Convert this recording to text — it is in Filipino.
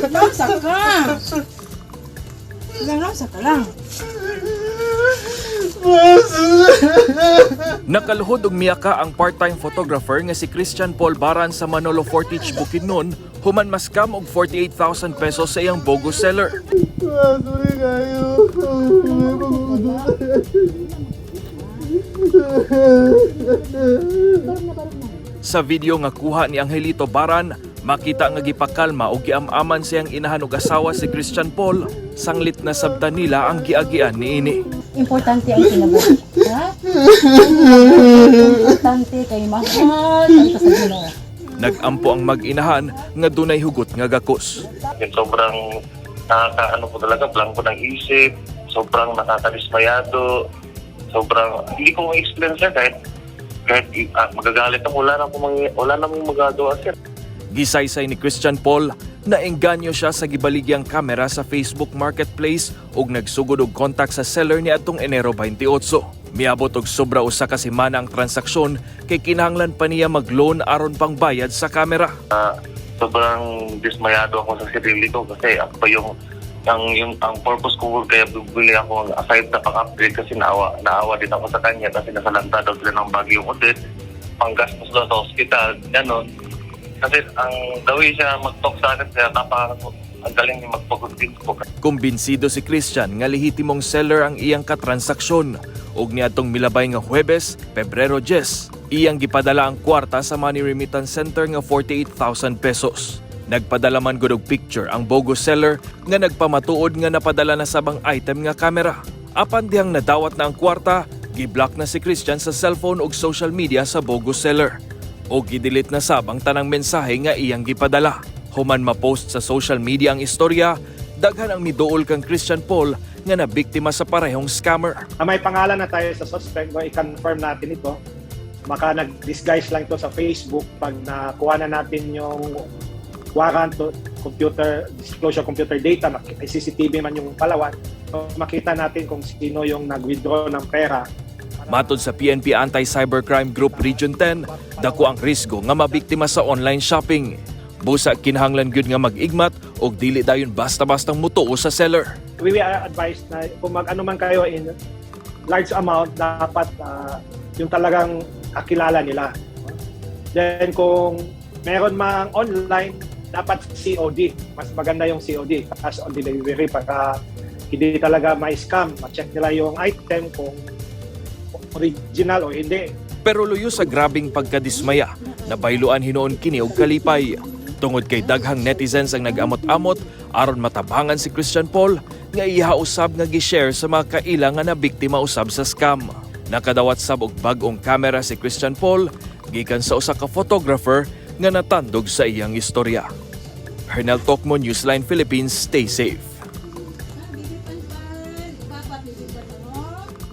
Lamsa ka! Lamsa ka lang. Nakaluhod og miyaka ang part-time photographer nga si Christian Paul Baran sa Manolo Fortich Bukidnon, human maskam og 48,000 pesos sa iyang bogus seller. Sorry kayo. Sa video nga kuha ni Angelito Baran, makita nga gipakalma og giam-aman siyang inahan og asawa si Christian Paul, sanglit na sabtan nila ang giagian niini. Importante ang kinabuhi. Ha? Importante kay mahal ang sa Ginoo. Nagampo ang mag-inahan nga dunay hugot nga gakos. Yung sobrang nakakaano po talaga, blanco ng isip, sobrang nakakadismayado, sobrang, hindi ko ma-explain sir, kahit magagalit ako, wala namang magagawa sir. Gisaysay ni Christian Paul na engganyo siya sa gibaligyang kamera sa Facebook Marketplace ug nagsugod og kontak sa seller ni atong Enero 28. Miabot og sobra usa ka semana ang transaksyon kay kinahanglan pa niya mag-loan aron pang bayad sa kamera. Sobrang dismayado ako sa sarili ko kasi ako pa ang purpose ko kaya bibili ako aside sa pang-upgrade kasi naawa din ako sa kanya kasi nasalanta daw sila ng Baguio Odette, panggastos daw sa hospital, gano'n. Kasi ang dawi siya mag-talk sa akin kaya ang galing niya magpag-convince ko. Kumbinsido si Christian nga lehitimong seller ang iyang katransaksyon ug niadtong milabay nga Huwebes, Pebrero 10, iyang gipadala ang kwarta sa Money Remittance Center nga 48,000 pesos. Nagpadala man gud og picture ang bogus seller nga nagpamatuod nga napadala na sabang item nga kamera. Apan dihang nadawat na ang kwarta, giblock na si Christian sa cellphone ug social media sa bogus seller. O gidelete na sab ang tanang mensahe nga iyang gipadala. Human ma-post sa social media ang istorya, daghan ang miduol kang Christian Paul nga nabiktima sa parehong scammer. May pangalan na tayo sa suspect, i-confirm natin ito. Baka nag-disguise lang ito sa Facebook pag nakuha na natin yung warrant to disclosure computer data, may CCTV man yung palawan, so makita natin kung sino yung nag-withdraw ng pera. Matod sa PNP Anti-Cybercrime Group Region 10, dako ang risgo nga mabiktima sa online shopping. Busa kinahanglan gyud nga mag-igmat og dili dayon basta-bastang mutuo sa seller. We are advised na kung mag-ano man kayo in large amount, dapat yung talagang kakilala nila. Then kung meron mang online, dapat COD. Mas maganda yung COD, cash on delivery, pagka hindi talaga may scam, ma-check nila yung item kung original o hindi. Pero luyo sa grabing pagkadismaya, nabayloan hinuon kini og kalipay. Tungod kay daghang netizens ang nag-amot-amot aron matabangan si Christian Paul nga iha usab nga gi-share sa mga kaila nga nabiktima usab sa scam. Nakadawat sab og bag-ong kamera si Christian Paul gikan sa usa ka photographer nga natandog sa iyang istorya. Hernel Tocmo, Newsline Philippines, stay safe.